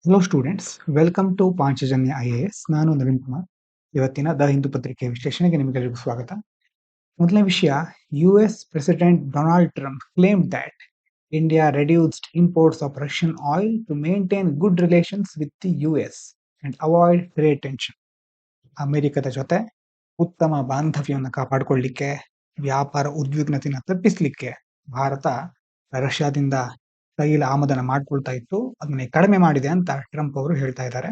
Hello students, welcome to Panchajanya IAS. ನಾನು ನವೀನ್ ಕುಮಾರ್. ಇವತ್ತಿನ the Hindu ಪತ್ರಿಕೆ ವಿಶ್ಲೇಷಣೆಗೆ ನಿಮಗೆಲ್ಲರಿಗೂ ಸ್ವಾಗತ. ಮೊದಲನೇ ವಿಷಯ, US president Donald Trump claimed that India reduced imports of Russian oil to maintain good relations with the US and avoid trade tension. ಅಮೆರಿಕದ ಜೊತೆ ಉತ್ತಮ ಬಾಂಧವ್ಯವನ್ನು ಕಾಪಾಡಿಕೊಳ್ಳಿಕ್ಕೆ, ವ್ಯಾಪಾರ ಉದ್ವಿಗ್ನತೆಯನ್ನು ತಪ್ಪಿಸಲಿಕ್ಕೆ ಭಾರತ ರಷ್ಯಾದಿಂದ ತೈಲ ಆಮದನ ಮಾಡ್ಕೊಳ್ತಾ ಇತ್ತು, ಅದನ್ನೇ ಕಡಿಮೆ ಮಾಡಿದೆ ಅಂತ ಟ್ರಂಪ್ ಅವರು ಹೇಳ್ತಾ ಇದ್ದಾರೆ.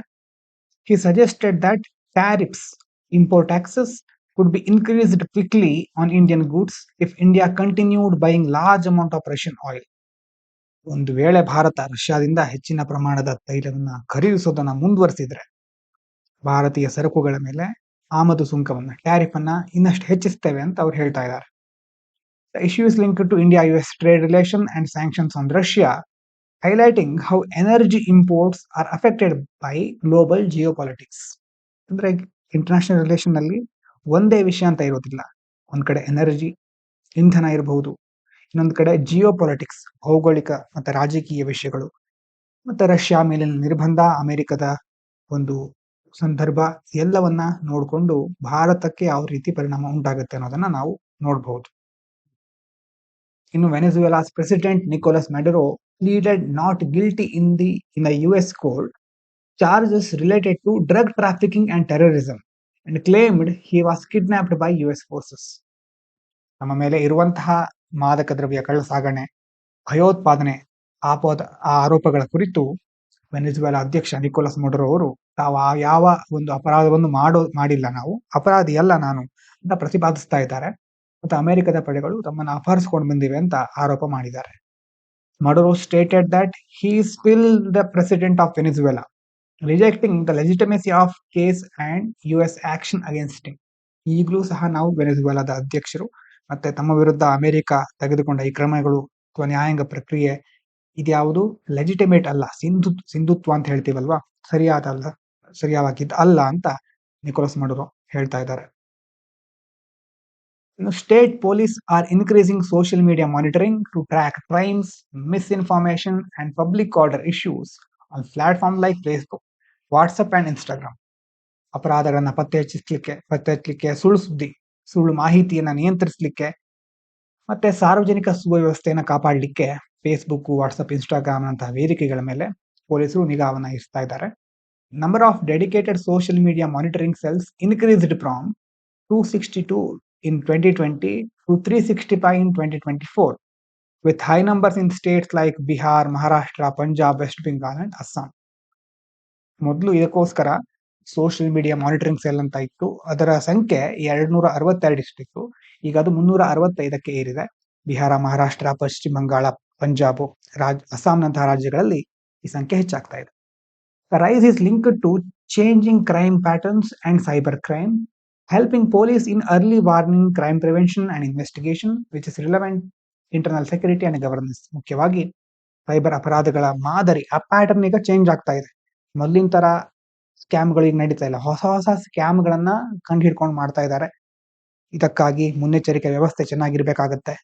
He suggested that tariffs, import taxes could be increased quickly on Indian goods if India continued buying large amount of Russian oil. ಒಂದು ವೇಳೆ ಭಾರತ ರಷ್ಯಾದಿಂದ ಹೆಚ್ಚಿನ ಪ್ರಮಾಣದ ತೈಲವನ್ನ ಖರೀದಿಸೋದನ್ನ ಮುಂದುವರಿಸಿದ್ರೆ ಭಾರತೀಯ ಸರಕುಗಳ ಮೇಲೆ ಆಮದು ಸುಂಕವನ್ನ, ಟ್ಯಾರಿಫ್ ಅನ್ನ ಇನ್ನಷ್ಟು ಹೆಚ್ಚಿಸ್ತೇವೆ ಅಂತ ಅವ್ರು ಹೇಳ್ತಾ ಇದ್ದಾರೆ. The issues linked to India-US trade relation and sanctions on Russia, highlighting how energy imports are affected by global geopolitics. ಅಂದ್ರೆ ಇಂಟರ್ನ್ಯಾಷನಲ್ ರಿಲೇಷನ್ ನಲ್ಲಿ ಒಂದೇ ವಿಷಯ ಅಂತ ಇರೋದಿಲ್ಲ. ಒಂದ್ ಕಡೆ ಎನರ್ಜಿ, ಇಂಧನ ಇರಬಹುದು, ಇನ್ನೊಂದು ಕಡೆ ಜಿಯೋಪೊಲಿಟಿಕ್ಸ್, ಭೌಗೋಳಿಕ ಮತ್ತೆ ರಾಜಕೀಯ ವಿಷಯಗಳು, ಮತ್ತೆ ರಷ್ಯಾ ಮೇಲಿನ ನಿರ್ಬಂಧ, ಅಮೆರಿಕದ ಒಂದು ಸಂದರ್ಭ, ಎಲ್ಲವನ್ನ ನೋಡಿಕೊಂಡು ಭಾರತಕ್ಕೆ ಯಾವ ರೀತಿ ಪರಿಣಾಮ ಉಂಟಾಗುತ್ತೆ ಅನ್ನೋದನ್ನ ನಾವು ನೋಡಬಹುದು. ಇನ್ನು Venezuela's president Nicolas Maduro pleaded not guilty in a US court charges related to drug trafficking and terrorism and claimed he was kidnapped by US forces. ನಮ್ಮ ಮೇಲೆ ಇರುವಂತಹ ಮಾದಕ ದ್ರವ್ಯ ಕಳ್ಳಸಾಗಣೆ, ಭಯೋತ್ಪಾದನೆ ಆರೋಪಗಳ ಕುರಿತು ವೆನೆಜುವೆಲಾ ಅಧ್ಯಕ್ಷ ನಿಕೋಲಸ್ ಮಡುರೋ ಅವರು ತಾವು ಯಾವ ಒಂದು ಅಪರಾಧವನ್ನು ಮಾಡಿಲ್ಲ, ನಾವು ಅಪರಾಧಿ ಅಲ್ಲ ನಾನು ಅಂತ ಪ್ರತಿಪಾದಿಸ್ತಾ ಇದ್ದಾರೆ. ಮತ್ತು ಅಮೆರಿಕದ ಪಡೆಗಳು ತಮ್ಮನ್ನು ಅಪಹರಿಸಿಕೊಂಡು ಬಂದಿವೆ ಅಂತ ಆರೋಪ ಮಾಡಿದ್ದಾರೆ. Maduro stated that he is still the president of Venezuela, rejecting the legitimacy of case and US action against him. ಈಗಲೂ ಸಹ ನಾವು ವೆನೆಜುವೆಲಾದ ಅಧ್ಯಕ್ಷರು, ಮತ್ತೆ ತಮ್ಮ ವಿರುದ್ಧ ಅಮೆರಿಕ ತೆಗೆದುಕೊಂಡ ಈ ಕ್ರಮಗಳು ಅಥವಾ ನ್ಯಾಯಾಂಗ ಪ್ರಕ್ರಿಯೆ ಇದ್ಯಾವುದು ಲೆಜಿಟಿಮೇಟ್ ಅಲ್ಲ, ಸಿಂಧುತ್ವ ಅಂತ ಹೇಳ್ತೀವಲ್ವಾ, ಸರಿಯಾಗಿದ್ದ ಅಲ್ಲ ಅಂತ ನಿಕೋಲಸ್ ಮಡುರೋ ಹೇಳ್ತಾ ಇದ್ದಾರೆ. State police are increasing social media monitoring to track crimes, misinformation, and public order issues on platforms like Facebook, WhatsApp, and Instagram. ಅಪರಾಧಗಳನ್ನ ಪತ್ತೆ ಹಚ್ಚಲಿಕ್ಕೆ, ಸುಳ್ಳು ಮಾಹಿತಿಯನ್ನ ನಿಯಂತ್ರಿಸಲಿಕ್ಕೆ ಮತ್ತೆ ಸಾರ್ವಜನಿಕ ಸುವ್ಯವಸ್ಥೆಯನ್ನು ಕಾಪಾಡಲಿಕ್ಕೆ ಫೇಸ್ಬುಕ್, ವಾಟ್ಸಪ್, ಇನ್ಸ್ಟಾಗ್ರಾಮ್ ನಂತಹ ವೇದಿಕೆಗಳ ಮೇಲೆ ಪೊಲೀಸರು ನಿಗಾವನ್ನ ಇರಿಸ್ತಾ ಇದ್ದಾರೆ. Number of dedicated social media monitoring cells increased from 262 in 2020 to 365 in 2024, with high numbers in states like Bihar, Maharashtra, Punjab, West Bengal and Assam. ಮೊದಲು ಇದಕ್ಕೋಸ್ಕರ ಸೋಷಿಯಲ್ ಮೀಡಿಯಾ ಮಾನಿಟರಿಂಗ್ ಸೆಲ್ ಅಂತ ಇತ್ತು, ಅದರ ಸಂಖ್ಯೆ 262 ಇಷ್ಟಿತ್ತು, ಈಗ ಅದು 365ಕ್ಕೆ ಏರಿದೆ. ಬಿಹಾರ, ಮಹಾರಾಷ್ಟ್ರ, ಪಶ್ಚಿಮ ಬಂಗಾಳ, ಪಂಜಾಬ್, ಅಸ್ಸಾಂನಂತಹ ರಾಜ್ಯಗಳಲ್ಲಿ ಈ ಸಂಖ್ಯೆ ಹೆಚ್ಚಾಗ್ತಾ ಇದೆ. The rise is linked to changing crime patterns and cyber crime, helping police in early warning, crime prevention and investigation, which is relevant internal security and governance. ಮುಖ್ಯವಾಗಿ ಸೈಬರ್ ಅಪರಾಧಗಳ ಮಾದರಿ, ಆ ಪ್ಯಾಟರ್ನ್ ಈಗ ಚೇಂಜ್ ಆಗ್ತಾ ಇದೆ. ಮೊದಲಿನ ತರ ಸ್ಕ್ಯಾಮ್ಗಳು ಈಗ ನಡೀತಾ ಇಲ್ಲ, ಹೊಸ ಸ್ಕ್ಯಾಮ್ಗಳನ್ನ ಕಂಡು ಹಿಡ್ಕೊಂಡು ಮಾಡ್ತಾ ಇದ್ದಾರೆ. ಇದಕ್ಕಾಗಿ ಮುನ್ನೆಚ್ಚರಿಕೆ ವ್ಯವಸ್ಥೆ ಚೆನ್ನಾಗಿರ್ಬೇಕಾಗತ್ತೆ.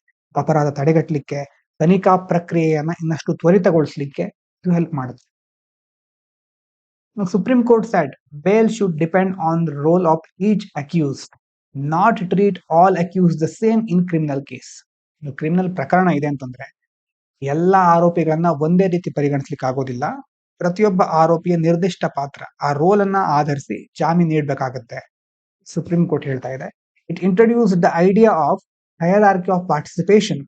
ಅಪರಾಧ ತಡೆಗಟ್ಟಲಿಕ್ಕೆ ತನಿಖಾ ಪ್ರಕ್ರಿಯೆಯನ್ನ ಇನ್ನಷ್ಟು ತ್ವರಿತಗೊಳಿಸಲಿಕ್ಕೆ ಇದು ಹೆಲ್ಪ್ ಮಾಡುತ್ತೆ. The Supreme Court said bail should depend on the role of each accused, not treat all accused the same in criminal case. Criminal ಪ್ರಕರಣ ಇದೆ ಅಂತಂದ್ರೆ ಎಲ್ಲ ಆರೋಪಿಗಳನ್ನ ಒಂದೇ ರೀತಿ ಪರಿಗಣಿಸ್ಲಿಕ್ಕೆ ಆಗೋದಿಲ್ಲ. ಪ್ರತಿಯೊಬ್ಬ ಆರೋಪಿಯ ನಿರ್ದಿಷ್ಟ ಪಾತ್ರ, ಆ ರೋಲ್ ಅನ್ನ ಆಧರಿಸಿ ಜಾಮೀನು ನೀಡಬೇಕಾಗತ್ತೆ, ಸುಪ್ರೀಂ ಕೋರ್ಟ್ ಹೇಳ್ತಾ ಇದೆ. It introduced the idea of hierarchy of participation,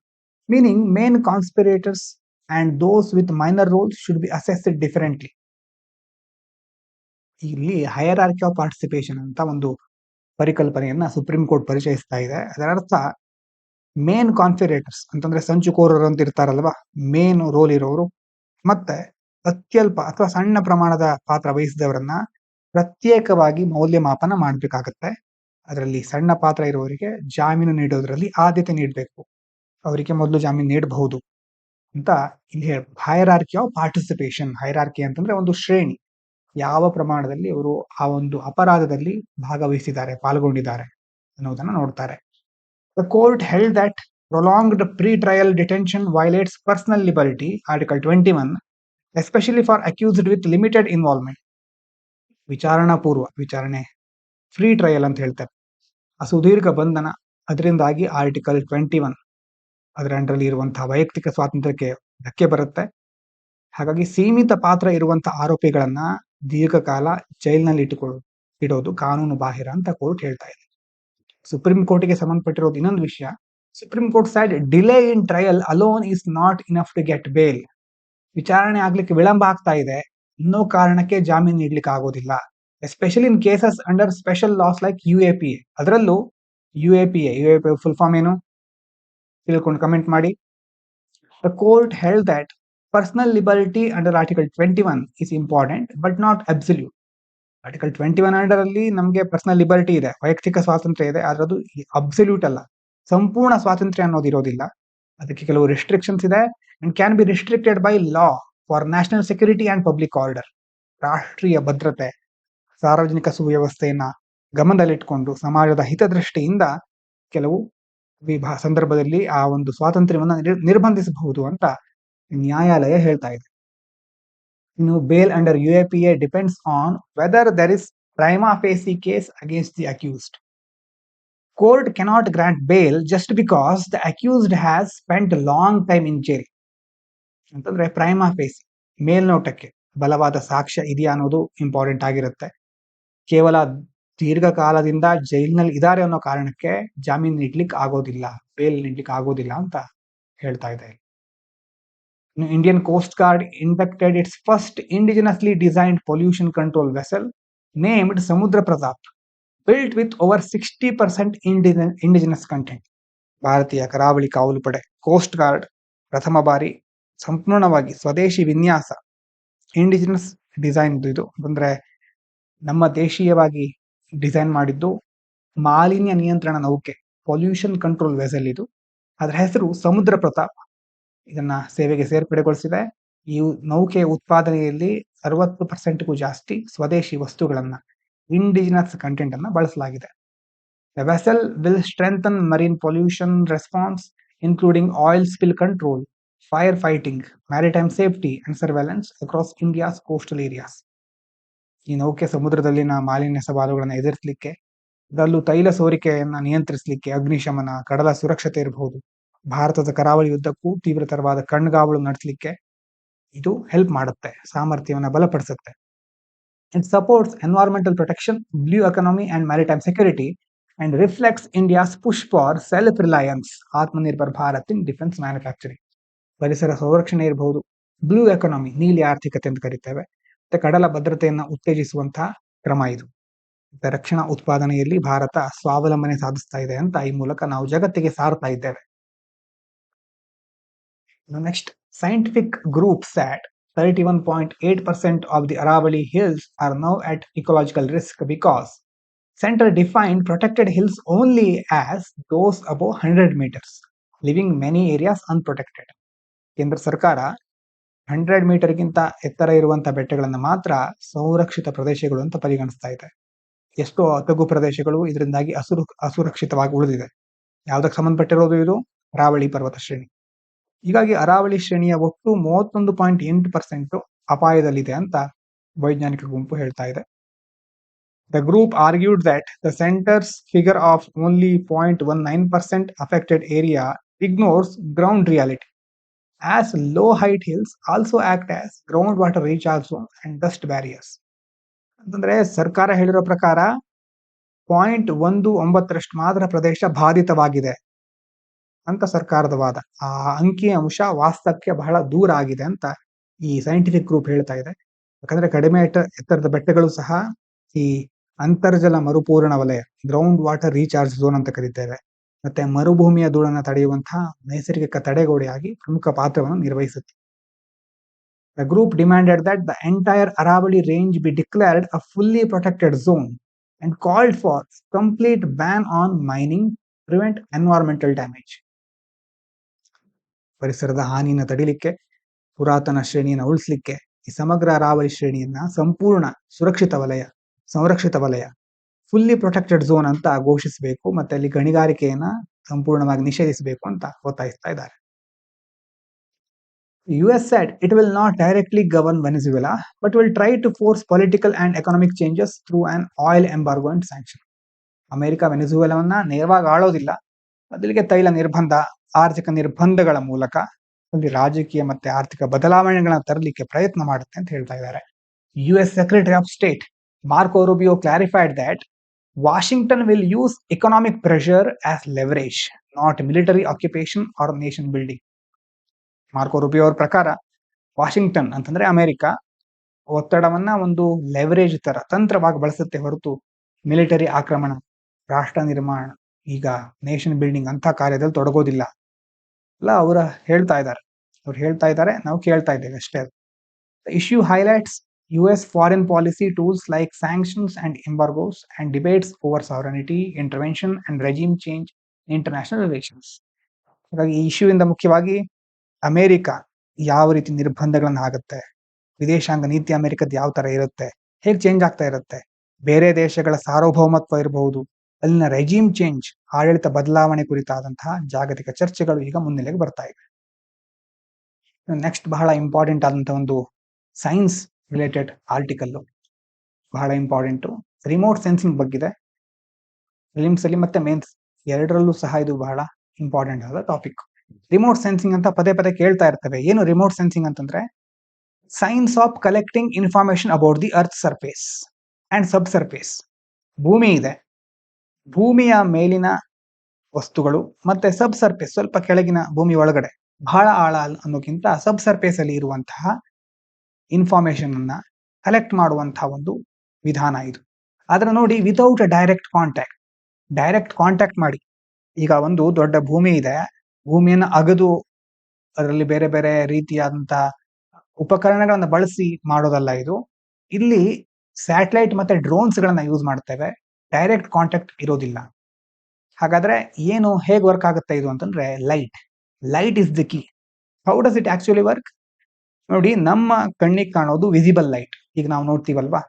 meaning main conspirators and those with minor roles should be assessed differently. ಇಲ್ಲಿ ಹೈರಾರ್ಕಿ ಆಫ್ ಪಾರ್ಟಿಸಿಪೇಷನ್ ಅಂತ ಒಂದು ಪರಿಕಲ್ಪನೆಯನ್ನ ಸುಪ್ರೀಂ ಕೋರ್ಟ್ ಪರಿಚಯಿಸ್ತಾ ಇದೆ. ಅದರ ಅರ್ಥ ಮೇನ್ ಕಾನ್ಸ್ಪಿರೇಟರ್ಸ್ ಅಂತಂದ್ರೆ ಸಂಚುಕೋರರು ಅಂತ ಇರ್ತಾರಲ್ವಾ, ಮೇನ್ ರೋಲ್ ಇರೋರು, ಮತ್ತೆ ಅತ್ಯಲ್ಪ ಅಥವಾ ಸಣ್ಣ ಪ್ರಮಾಣದ ಪಾತ್ರ ವಹಿಸಿದವರನ್ನ ಪ್ರತ್ಯೇಕವಾಗಿ ಮೌಲ್ಯಮಾಪನ ಮಾಡಬೇಕಾಗತ್ತೆ. ಅದರಲ್ಲಿ ಸಣ್ಣ ಪಾತ್ರ ಇರುವವರಿಗೆ ಜಾಮೀನು ನೀಡೋದ್ರಲ್ಲಿ ಆದ್ಯತೆ ನೀಡಬೇಕು, ಅವರಿಗೆ ಮೊದಲು ಜಾಮೀನು ನೀಡಬಹುದು ಅಂತ ಇಲ್ಲಿ ಹೈರಾರ್ಕಿ ಆಫ್ ಪಾರ್ಟಿಸಿಪೇಷನ್. ಹೈರಾರ್ಕಿ ಅಂತಂದ್ರೆ ಒಂದು ಶ್ರೇಣಿ, ಯಾವ ಪ್ರಮಾಣದಲ್ಲಿ ಅವರು ಆ ಒಂದು ಅಪರಾಧದಲ್ಲಿ ಭಾಗವಹಿಸಿದ್ದಾರೆ, ಪಾಲ್ಗೊಂಡಿದ್ದಾರೆ ಅನ್ನೋದನ್ನ ನೋಡ್ತಾರೆ. The court held that prolonged pre-trial detention violates personal liberty, Article 21, especially for accused with limited involvement. ವಿಚಾರಣಾ ಪೂರ್ವ ವಿಚಾರಣೆ, ಫ್ರೀ ಟ್ರಯಲ್ ಅಂತ ಹೇಳ್ತಾರೆ, ಆ ಸುದೀರ್ಘ ಬಂಧನ, ಅದರಿಂದಾಗಿ ಆರ್ಟಿಕಲ್ 21 ಅದರ ಅಂಡರಲ್ಲಿ ಇರುವಂತಹ ವೈಯಕ್ತಿಕ ಸ್ವಾತಂತ್ರ್ಯಕ್ಕೆ ಧಕ್ಕೆ ಬರುತ್ತೆ. ಹಾಗಾಗಿ ಸೀಮಿತ ಪಾತ್ರ ಇರುವಂತಹ ಆರೋಪಿಗಳನ್ನ ದೀರ್ಘಕಾಲ ಜೈಲಿನಲ್ಲಿ ಇಡೋದು ಕಾನೂನು ಬಾಹಿರ ಅಂತ ಕೋರ್ಟ್ ಹೇಳ್ತಾ ಇದೆ. ಸುಪ್ರೀಂ ಕೋರ್ಟ್ಗೆ ಸಂಬಂಧಪಟ್ಟಿರೋದು ಇನ್ನೊಂದು ವಿಷಯ. Supreme Court said delay in trial alone is not enough to get bail. ವಿಚಾರಣೆ ಆಗ್ಲಿಕ್ಕೆ ವಿಳಂಬ ಆಗ್ತಾ ಇದೆ, ಇನ್ನೋ ಕಾರಣಕ್ಕೆ ಜಾಮೀನು ನೀಡ್ಲಿಕ್ಕೆ ಆಗೋದಿಲ್ಲ. Especially in cases under special loss like UAPA. ಅದರಲ್ಲೂ UAPA ಫುಲ್ ಫಾರ್ಮ್ ಏನು ತಿಳ್ಕೊಂಡು ಕಮೆಂಟ್ ಮಾಡಿ. The court held that personal liberty under article 21 is important but not absolute. Article 21 under ಅಲ್ಲಿ ನಮಗೆ ಪರ್ಸನಲ್ ಲಿಬರ್ಟಿ ಇದೆ, ವೈಯಕ್ತಿಕ ಸ್ವಾತಂತ್ರ್ಯ ಇದೆ, ಆದ್ರೆ ಅದು ಅಬ್ಸಲ್ಯೂಟ್ ಅಲ್ಲ, ಸಂಪೂರ್ಣ ಸ್ವಾತಂತ್ರ್ಯ ಅನ್ನೋದು ಇರೋದಿಲ್ಲ. ಅದಕ್ಕೆ ಕೆಲವು ರೆಸ್ಟ್ರಿಕ್ಷನ್ಸ್ ಇದೆ and can be restricted by law for national security and public order. ರಾಷ್ಟ್ರೀಯ ಭದ್ರತೆ, ಸಾರ್ವಜನಿಕ ಸುವ್ಯವಸ್ಥೆಯನ್ನ ಗಮನದಲ್ಲಿಟ್ಕೊಂಡು ಸಮಾಜದ ಹಿತದೃಷ್ಟಿಯಿಂದ ಕೆಲವು ಸಂದರ್ಭದಲ್ಲಿ ಆ ಒಂದು ಸ್ವಾತಂತ್ರ್ಯವನ್ನ ನಿರ್ಬಂಧಿಸಬಹುದು ಅಂತ ನ್ಯಾಯಾಲಯ ಹೇಳ್ತಾ ಇದೆ. ಇನ್ನು bail under UAPA depends on whether there is prima facie case against the accused. Court cannot grant bail just because the accused has spent a long time in jail. ಅಂತಂದ್ರೆ ಪ್ರೈಮಾ ಫೇಸಿ, ಮೇಲ್ನೋಟಕ್ಕೆ ಬಲವಾದ ಸಾಕ್ಷ್ಯ ಇದೆಯಾ ಅನ್ನೋದು ಇಂಪಾರ್ಟೆಂಟ್ ಆಗಿರುತ್ತೆ. ಕೇವಲ ದೀರ್ಘಕಾಲದಿಂದ ಜೈಲಿನಲ್ಲಿ ಇದ್ದಾರೆ ಅನ್ನೋ ಕಾರಣಕ್ಕೆ ಜಾಮೀನು ನೀಡ್ಲಿಕ್ಕೆ ಆಗೋದಿಲ್ಲ, ಬೇಲ್ ನೀಡ್ಲಿಕ್ಕೆ ಆಗೋದಿಲ್ಲ ಅಂತ ಹೇಳ್ತಾ ಇದೆ. Indian Coast Guard inducted its first indigenously designed pollution control vessel named Samudra Pratap, built with over 60% indigenous content. ಭಾರತೀಯ ಕರಾವಳಿ ಕಾವಲು ಪಡೆ ಕೋಸ್ಟ್ ಗಾರ್ಡ್ ಪ್ರಥಮ ಬಾರಿ ಸಂಪೂರ್ಣವಾಗಿ ಸ್ವದೇಶಿ ವಿನ್ಯಾಸ, ಇಂಡಿಜಿನಸ್ ಡಿಸೈನ್ ಇದು ಅಂದ್ರೆ ನಮ್ಮ ದೇಶೀಯವಾಗಿ ಡಿಸೈನ್ ಮಾಡಿದ್ದು ಮಾಲಿನ್ಯ ನಿಯಂತ್ರಣ ನೌಕೆ, ಪೊಲ್ಯೂಷನ್ ಕಂಟ್ರೋಲ್ ವೆಸಲ್ ಇದು. ಅದರ ಹೆಸರು ಸಮುದ್ರ ಪ್ರತಾಪ್. ಇದನ್ನ ಸೇವೆಗೆ ಸೇರ್ಪಡೆಗೊಳಿಸಿದೆ. ಈ ನೌಕೆ ಉತ್ಪಾದನೆಯಲ್ಲಿ 60%ಗೂ ಜಾಸ್ತಿ ಸ್ವದೇಶಿ ವಸ್ತುಗಳನ್ನ, ಇಂಡಿಜಿನಸ್ ಕಂಟೆಂಟ್ ಅನ್ನ ಬಳಸಲಾಗಿದೆ. The vessel will strengthen marine pollution response, including oil spill control, firefighting, maritime safety and surveillance across India's coastal areas. ಈ ನೌಕೆ ಸಮುದ್ರದಲ್ಲಿನ ಮಾಲಿನ್ಯ ಸವಾಲುಗಳನ್ನು ಎದುರಿಸಲಿಕ್ಕೆ, ಅದರಲ್ಲೂ ತೈಲ ಸೋರಿಕೆಯನ್ನ ನಿಯಂತ್ರಿಸಲಿಕ್ಕೆ, ಅಗ್ನಿಶಮನ, ಕಡಲ ಸುರಕ್ಷತೆ ಇರಬಹುದು, ಭಾರತದ ಕರಾವಳಿ ಉದ್ದಕ್ಕೂ ತೀವ್ರತರವಾದ ಕಣ್ಗಾವಲು ನಡೆಸಲಿಕ್ಕೆ ಇದು ಹೆಲ್ಪ್ ಮಾಡುತ್ತೆ, ಸಾಮರ್ಥ್ಯವನ್ನು ಬಲಪಡಿಸುತ್ತೆ. It supports environmental protection, blue economy and maritime security and reflects India's push for self-reliance, Atmanirbhar Bharat in defense manufacturing. ಪರಿಸರ ಸಂರಕ್ಷಣೆ ಇರಬಹುದು, ಬ್ಲೂ ಎಕಾನಮಿ ನೀಲಿ ಆರ್ಥಿಕತೆ ಅಂತ ಕರಿತೇವೆ, ಮತ್ತೆ ಕಡಲ ಭದ್ರತೆಯನ್ನು ಉತ್ತೇಜಿಸುವಂತಹ ಕ್ರಮ ಇದು. ರಕ್ಷಣಾ ಉತ್ಪಾದನೆಯಲ್ಲಿ ಭಾರತ ಸ್ವಾವಲಂಬನೆ ಸಾಧಿಸ್ತಾ ಇದೆ ಅಂತ ಈ ಮೂಲಕ ನಾವು ಜಗತ್ತಿಗೆ ಸಾರ್ತಾ ಇದ್ದೇವೆ. Next, scientific group said 31.8% of the Aravalli Hills are now at ecological risk because center defined protected hills only as those above 100 meters, leaving many areas unprotected. ಕೇಂದ್ರ ಸರ್ಕಾರ 100 ಮೀಟರ್ಗಿಂತ ಎತ್ತರ ಇರುವಂತ ಬೆಟ್ಟಗಳನ್ನು ಮಾತ್ರ ಸಂರಕ್ಷಿತ ಪ್ರದೇಶಗಳು ಅಂತ ಪರಿಗಣಿಸ್ತಾ ಇದೆ. ಎಷ್ಟೋ ತಗ್ಗು ಪ್ರದೇಶಗಳು ಇದರಿಂದಾಗಿ ಅಸುರಕ್ಷಿತವಾಗಿ ಉಳಿದಿದೆ. ಯಾವುದಕ್ಕೆ ಸಂಬಂಧಪಟ್ಟಿರೋದು ಇದು? ಅರಾವಳಿ ಪರ್ವತ ಶ್ರೇಣಿ. ಹೀಗಾಗಿ ಅರಾವಳಿ ಶ್ರೇಣಿಯ ಒಟ್ಟು 31.8% ಅಪಾಯದಲ್ಲಿದೆ ಅಂತ ವೈಜ್ಞಾನಿಕ ಗುಂಪು ಹೇಳ್ತಾ ಇದೆ. The group argued that the center's figure of only 0.19% affected area ignores ground reality, as low height hills also act as groundwater recharge zones and dust barriers. ಅಂತಂದ್ರೆ ಸರ್ಕಾರ ಹೇಳಿರೋ ಪ್ರಕಾರ 0.19% ಮಾತ್ರ ಪ್ರದೇಶ ಬಾಧಿತವಾಗಿದೆ ಅಂತ ಸರ್ಕಾರದ ವಾದ. ಆ ಅಂಕಿ ಅಂಶ ವಾಸ್ತವಕ್ಕೆ ಬಹಳ ದೂರ ಆಗಿದೆ ಅಂತ ಈ ಸೈಂಟಿಫಿಕ್ ಗ್ರೂಪ್ ಹೇಳ್ತಾ ಇದೆ. ಯಾಕಂದ್ರೆ ಕಡಿಮೆ ಎತ್ತರದ ಬೆಟ್ಟಗಳು ಸಹ ಈ ಅಂತರ್ಜಲ ಮರುಪೂರಣ ವಲಯ, ಗ್ರೌಂಡ್ ವಾಟರ್ ರೀಚಾರ್ಜ್ ಝೋನ್ ಅಂತ ಕರೀತೇವೆ, ಮತ್ತೆ ಮರುಭೂಮಿಯ ಧೂಳನ್ನು ತಡೆಯುವಂತಹ ನೈಸರ್ಗಿಕ ತಡೆಗೋಡೆಯಾಗಿ ಪ್ರಮುಖ ಪಾತ್ರವನ್ನು ನಿರ್ವಹಿಸುತ್ತೆ. The group demanded that the entire Aravalli range be declared a fully protected zone and called for complete ban on mining, prevent environmental damage. ಪರಿಸರದ ಹಾನಿಯನ್ನು ತಡಿಲಿಕ್ಕೆ, ಪುರಾತನ ಶ್ರೇಣಿಯನ್ನು ಉಳಿಸಲಿಕ್ಕೆ ಈ ಸಮಗ್ರ ಅರಾವಳಿ ಶ್ರೇಣಿಯನ್ನ ಸಂಪೂರ್ಣ ಸಂರಕ್ಷಿತ ವಲಯ ಫುಲ್ಲಿ ಪ್ರೊಟೆಕ್ಟೆಡ್ ಝೋನ್ ಅಂತ ಘೋಷಿಸಬೇಕು, ಮತ್ತೆ ಅಲ್ಲಿ ಗಣಿಗಾರಿಕೆಯನ್ನ ಸಂಪೂರ್ಣವಾಗಿ ನಿಷೇಧಿಸಬೇಕು ಅಂತ ಒತ್ತಾಯಿಸ್ತಾ ಇದ್ದಾರೆ. US said it will not directly govern Venezuela, but will try to force political and economic changes through an oil embargo and sanction. America ವೆನೆಜುವೆಲಾವನ್ನ ನೇರವಾಗಿ ಆಳೋದಿಲ್ಲ, ಬದಲಿಗೆ ತೈಲ ನಿರ್ಬಂಧ, ಆರ್ಥಿಕ ನಿರ್ಬಂಧಗಳ ಮೂಲಕ ಅಲ್ಲಿ ರಾಜಕೀಯ ಮತ್ತೆ ಆರ್ಥಿಕ ಬದಲಾವಣೆಗಳನ್ನ ತರಲಿಕ್ಕೆ ಪ್ರಯತ್ನ ಮಾಡುತ್ತೆ ಅಂತ ಹೇಳ್ತಾ ಇದ್ದಾರೆ. US Secretary of State Marco Rubio clarified that Washington will use economic pressure as leverage, not military occupation or nation building. Marco Rubio ಅವ್ರ ಪ್ರಕಾರ ವಾಷಿಂಗ್ಟನ್ ಅಂತಂದ್ರೆ ಅಮೆರಿಕ ಒತ್ತಡವನ್ನ ಒಂದು ಲೆವರೇಜ್ ತರ ತಂತ್ರವಾಗಿ ಬಳಸುತ್ತೆ ಹೊರತು ಮಿಲಿಟರಿ ಆಕ್ರಮಣ, ರಾಷ್ಟ್ರ ನಿರ್ಮಾಣ, ಈಗ ನೇಷನ್ ಬಿಲ್ಡಿಂಗ್ ಅಂತ ಕಾರ್ಯದಲ್ಲಿ ತೊಡಗೋದಿಲ್ಲ ಅಲ್ಲ ಅವ್ರು ಹೇಳ್ತಾ ಇದ್ದಾರೆ, ನಾವು ಕೇಳ್ತಾ ಇದ್ದೇವೆ ಅಷ್ಟೇ. Issue highlights US foreign policy tools like sanctions and embargoes and debates over sovereignty, intervention and regime change in international relations. ಹಾಗಾಗಿ ಈ ಇಶ್ಯೂ ಇಂದ ಮುಖ್ಯವಾಗಿ ಅಮೆರಿಕ ಯಾವ ರೀತಿ ನಿರ್ಬಂಧಗಳನ್ನ ಆಗುತ್ತೆ, ವಿದೇಶಾಂಗ ನೀತಿ ಅಮೆರಿಕದ ಯಾವ ತರ ಇರುತ್ತೆ, ಹೇಗೆ ಚೇಂಜ್ ಆಗ್ತಾ ಇರುತ್ತೆ, ಬೇರೆ ದೇಶಗಳ ಸಾರ್ವಭೌಮತ್ವ ಇರಬಹುದು, ಅಲ್ಲಿನ ರೆಜಿಮ್ ಚೇಂಜ್, ಆಡಳಿತ ಬದಲಾವಣೆ ಕುರಿತಾದಂತಹ ಜಾಗತಿಕ ಚರ್ಚೆಗಳು ಈಗ ಮುನ್ನೆಲೆಗೆ ಬರ್ತಾ ಇವೆ. ನೆಕ್ಸ್ಟ್ ಬಹಳ ಇಂಪಾರ್ಟೆಂಟ್ ಆದಂತಹ ಒಂದು ಸೈನ್ಸ್ ರಿಲೇಟೆಡ್ ಆರ್ಟಿಕಲ್, ಬಹಳ ಇಂಪಾರ್ಟೆಂಟ್, ರಿಮೋಟ್ ಸೆನ್ಸಿಂಗ್ ಬಗ್ಗಿದೆ. ಫಿಲಿಮ್ಸ್ ಅಲ್ಲಿ ಮತ್ತೆ ಮೇನ್ಸ್ ಎರಡರಲ್ಲೂ ಸಹ ಇದು ಬಹಳ ಇಂಪಾರ್ಟೆಂಟ್ ಆದ ಟಾಪಿಕ್. ರಿಮೋಟ್ ಸೆನ್ಸಿಂಗ್ ಅಂತ ಪದೇ ಪದೇ ಕೇಳ್ತಾ ಇರ್ತವೆ. ಏನು ರಿಮೋಟ್ ಸೆನ್ಸಿಂಗ್ ಅಂತಂದ್ರೆ science of collecting information about the earth surface and sub surface. ಭೂಮಿ ಇದೆ, ಭೂಮಿಯ ಮೇಲಿನ ವಸ್ತುಗಳು ಮತ್ತೆ ಸಬ್ ಸರ್ಫೇಸ್ ಸ್ವಲ್ಪ ಕೆಳಗಿನ ಭೂಮಿ ಒಳಗಡೆ ಬಹಳ ಆಳ ಅನ್ನೋಕ್ಕಿಂತ ಸಬ್ ಸರ್ಫೇಸ್ ಅಲ್ಲಿ ಇರುವಂತಹ ಇನ್ಫಾರ್ಮೇಶನ್ ಅನ್ನ ಕಲೆಕ್ಟ್ ಮಾಡುವಂತಹ ಒಂದು ವಿಧಾನ ಇದು. ಆದ್ರೆ ನೋಡಿ, ವಿತೌಟ್ ಡೈರೆಕ್ಟ್ ಕಾಂಟ್ಯಾಕ್ಟ್ ಮಾಡಿ, ಈಗ ಒಂದು ದೊಡ್ಡ ಭೂಮಿ ಇದೆ, ಭೂಮಿಯನ್ನು ಅಗದು ಅದರಲ್ಲಿ ಬೇರೆ ಬೇರೆ ರೀತಿಯಾದಂತಹ ಉಪಕರಣಗಳನ್ನ ಬಳಸಿ ಮಾಡೋದಲ್ಲ ಇದು. ಇಲ್ಲಿ ಸ್ಯಾಟಲೈಟ್ ಮತ್ತೆ ಡ್ರೋನ್ಸ್ ಗಳನ್ನ ಯೂಸ್ ಮಾಡ್ತೇವೆ, ಡೈರೆಕ್ಟ್ ಕಾಂಟ್ಯಾಕ್ಟ್ ಇರೋದಿಲ್ಲ. ಹಾಗಾದ್ರೆ ಏನು ಹೇಗೆ ವರ್ಕ್ ಆಗುತ್ತೆ ಇದು ಅಂತಂದ್ರೆ light is the key. How does it actually work? ನೋಡಿ, ನಮ್ಮ ಕಣ್ಣಿಗೆ ಕಾಣೋದು ವಿಸಿಬಲ್ ಲೈಟ್. ಈಗ ನಾವು ನೋಡ್ತೀವಲ್ವಾ,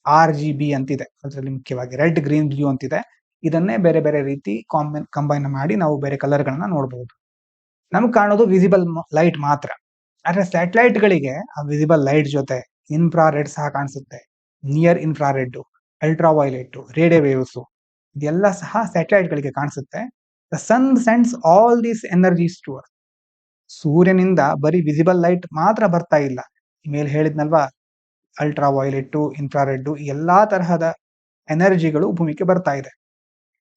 RGB ಅಂತಿದೆ, ಅದರಲ್ಲಿ ಮುಖ್ಯವಾಗಿ ರೆಡ್, ಗ್ರೀನ್, ಬ್ಲೂ ಅಂತಿದೆ. ಇದನ್ನೇ ಬೇರೆ ಬೇರೆ ರೀತಿ ಕಂಬೈನ್ ಮಾಡಿ ನಾವು ಬೇರೆ ಕಲರ್ ಗಳನ್ನ ನೋಡಬಹುದು. ನಮ್ಗೆ ಕಾಣೋದು ವಿಸಿಬಲ್ ಲೈಟ್ ಮಾತ್ರ. ಆದ್ರೆ ಸ್ಯಾಟಲೈಟ್ ಗಳಿಗೆ ಆ ವಿಸಿಬಲ್ ಲೈಟ್ ಜೊತೆ ಇನ್ಫ್ರಾರೆಡ್ ಸಹ ಕಾಣಿಸುತ್ತೆ, near infrared, ultraviolet, radio waves, ಇದೆಲ್ಲ ಸಹ ಸ್ಯಾಟಲೈಟ್ ಗಳಿಗೆ ಕಾಣಿಸುತ್ತೆ. The sun sends all these energies to earth. ಸೂರ್ಯನಿಂದ ಬರೀ ವಿಸಿಬಲ್ ಲೈಟ್ ಮಾತ್ರ ಬರ್ತಾ ಇಲ್ಲ, ಮೇಲೆ ಹೇಳಿದ್ನಲ್ವಾ, ಅಲ್ಟ್ರಾ ವೈಲೆಟ್, ಇನ್ಫ್ರಾರೆಡ್, ಎಲ್ಲಾ ತರಹದ ಎನರ್ಜಿಗಳು ಭೂಮಿಗೆ ಬರ್ತಾ ಇದೆ.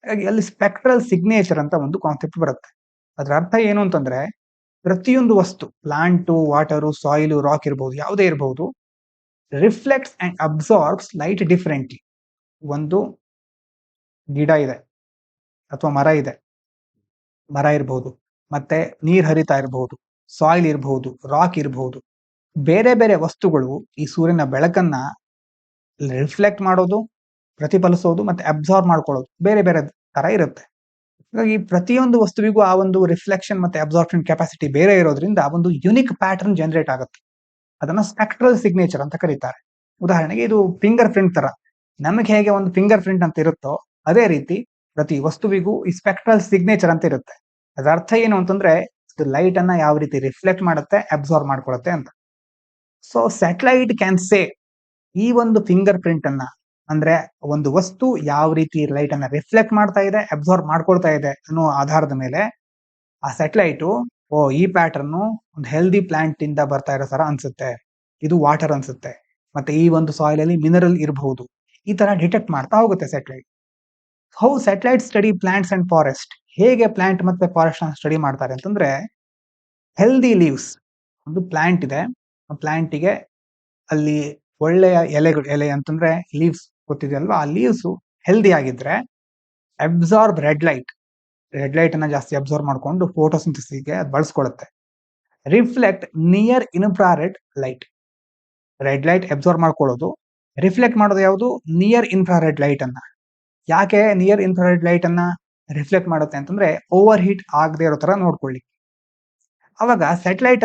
ಹಾಗಾಗಿ ಅಲ್ಲಿ ಸ್ಪೆಕ್ಟ್ರಲ್ ಸಿಗ್ನೇಚರ್ ಅಂತ ಒಂದು ಕಾನ್ಸೆಪ್ಟ್ ಬರುತ್ತೆ. ಅದರ ಅರ್ಥ ಏನು ಅಂತಂದ್ರೆ, ಪ್ರತಿಯೊಂದು ವಸ್ತು, ಪ್ಲಾಂಟು, ವಾಟರು, ಸಾಯಿಲು, ರಾಕ್ ಇರಬಹುದು, ಯಾವುದೇ ಇರಬಹುದು, reflects and absorbs light differently. ಒಂದು ಗಿಡ ಇದೆ ಅಥವಾ ಮರ ಇರಬಹುದು, ಮತ್ತೆ ನೀರ್ ಹರಿತಾ ಇರಬಹುದು, ಸಾಯಿಲ್ ಇರಬಹುದು, ರಾಕ್ ಇರಬಹುದು. ಬೇರೆ ಬೇರೆ ವಸ್ತುಗಳು ಈ ಸೂರ್ಯನ ಬೆಳಕನ್ನ ರಿಫ್ಲೆಕ್ಟ್ ಮಾಡೋದು, ಪ್ರತಿಫಲಿಸೋದು ಮತ್ತೆ ಅಬ್ಸಾರ್ಬ್ ಮಾಡ್ಕೊಳ್ಳೋದು ಬೇರೆ ಬೇರೆ ತರ ಇರುತ್ತೆ. ಹಾಗಾಗಿ ಪ್ರತಿಯೊಂದು ವಸ್ತುವಿಗೂ ಆ ಒಂದು ರಿಫ್ಲೆಕ್ಷನ್ ಮತ್ತೆ ಅಬ್ಸಾರ್ಪ್ಷನ್ ಕೆಪಾಸಿಟಿ ಬೇರೆ ಇರೋದ್ರಿಂದ ಒಂದು ಯುನಿಕ್ ಪ್ಯಾಟರ್ನ್ ಜನರೇಟ್ ಆಗುತ್ತೆ. ಅದನ್ನ ಸ್ಪೆಕ್ಟ್ರಲ್ ಸಿಗ್ನೇಚರ್ ಅಂತ ಕರೀತಾರೆ. ಉದಾಹರಣೆಗೆ ಇದು ಫಿಂಗರ್ ಪ್ರಿಂಟ್ ತರ, ನಮಗೆ ಹೇಗೆ ಒಂದು ಫಿಂಗರ್ ಪ್ರಿಂಟ್ ಅಂತ ಇರುತ್ತೋ ಅದೇ ರೀತಿ ಪ್ರತಿ ವಸ್ತುವಿಗೂ ಈ ಸ್ಪೆಕ್ಟ್ರಲ್ ಸಿಗ್ನೇಚರ್ ಅಂತ ಇರುತ್ತೆ. ಅದರ ಅರ್ಥ ಏನು ಅಂತಂದ್ರೆ, ಇದು ಲೈಟ್ ಅನ್ನ ಯಾವ ರೀತಿ ರಿಫ್ಲೆಕ್ಟ್ ಮಾಡುತ್ತೆ, ಅಬ್ಸಾರ್ಬ್ ಮಾಡ್ಕೊಳುತ್ತೆ ಅಂತ. ಸೊ ಸ್ಯಾಟಲೈಟ್ ಕ್ಯಾನ್ ಸೇ, ಈ ಒಂದು ಫಿಂಗರ್ ಪ್ರಿಂಟ್ ಅನ್ನ, ಅಂದ್ರೆ ಒಂದು ವಸ್ತು ಯಾವ ರೀತಿ ಲೈಟ್ ಅನ್ನ ರಿಫ್ಲೆಕ್ಟ್ ಮಾಡ್ತಾ ಇದೆ, ಅಬ್ಸಾರ್ಬ್ ಮಾಡ್ಕೊಳ್ತಾ ಇದೆ ಅನ್ನೋ ಆಧಾರದ ಮೇಲೆ ಆ ಸ್ಯಾಟಲೈಟ್, ಈ ಪ್ಯಾಟರ್ನ್ ಒಂದು ಹೆಲ್ದಿ ಪ್ಲಾಂಟ್ ಇಂದ ಬರ್ತಾ ಇರೋ ತರ ಅನ್ಸುತ್ತೆ, ಇದು ವಾಟರ್ ಅನ್ಸುತ್ತೆ, ಮತ್ತೆ ಈ ಒಂದು ಸಾಯಿಲ್ ಅಲ್ಲಿ ಮಿನರಲ್ ಇರಬಹುದು, ಈ ತರ ಡಿಟೆಕ್ಟ್ ಮಾಡ್ತಾ ಹೋಗುತ್ತೆ satellite. How satellite study plants and forest. ಹೇಗೆ ಪ್ಲಾಂಟ್ ಮತ್ತೆ ಫಾರೆಸ್ಟ್ ಸ್ಟಡಿ ಮಾಡ್ತಾರೆ ಅಂತಂದ್ರೆ, ಹೆಲ್ದಿ ಲೀವ್ಸ್, ಒಂದು ಪ್ಲಾಂಟ್ ಇದೆ, ಪ್ಲಾಂಟಿಗೆ ಅಲ್ಲಿ ಒಳ್ಳೆಯ ಎಲೆ ಅಂತಂದ್ರೆ ಲೀವ್ಸ್ ಗೊತ್ತಿದೆಯಲ್ವಾ, ಆ ಲೀವ್ಸ್ ಹೆಲ್ದಿ ಆಗಿದ್ರೆ ಅಬ್ಸಾರ್ಬ್ ರೆಡ್ ಲೈಟ್ ಅನ್ನ ಜಾಸ್ತಿ ಅಬ್ಸಾರ್ಬ್ ಮಾಡ್ಕೊಂಡು ಫೋಟೋಸಿಂಥಸಿಸ್ಗೆ ಅದು ಬಳಸ್ಕೊಳ್ಳುತ್ತೆ. Reflect near infrared light, red light absorb ಮಾಡ್ಕೊಳ್ಳೋದು, ರಿಫ್ಲೆಕ್ಟ್ ಮಾಡೋದು ಯಾವುದು, ನಿಯರ್ ಇನ್ಫ್ರಾರೆಡ್ ಲೈಟ್ ಅನ್ನ. ಯಾಕೆ ನಿಯರ್ ಇನ್ಫ್ರಾರೆಡ್ ಲೈಟ್ ಅನ್ನ ರಿಫ್ಲೆಕ್ಟ್ ಮಾಡುತ್ತೆ ಅಂತಂದ್ರೆ, ಓವರ್ ಹೀಟ್ ಆಗದೆ ಇರೋ ತರ ನೋಡ್ಕೊಳ್ಳಿ. ಅವಾಗ ಸ್ಯಾಟಲೈಟ್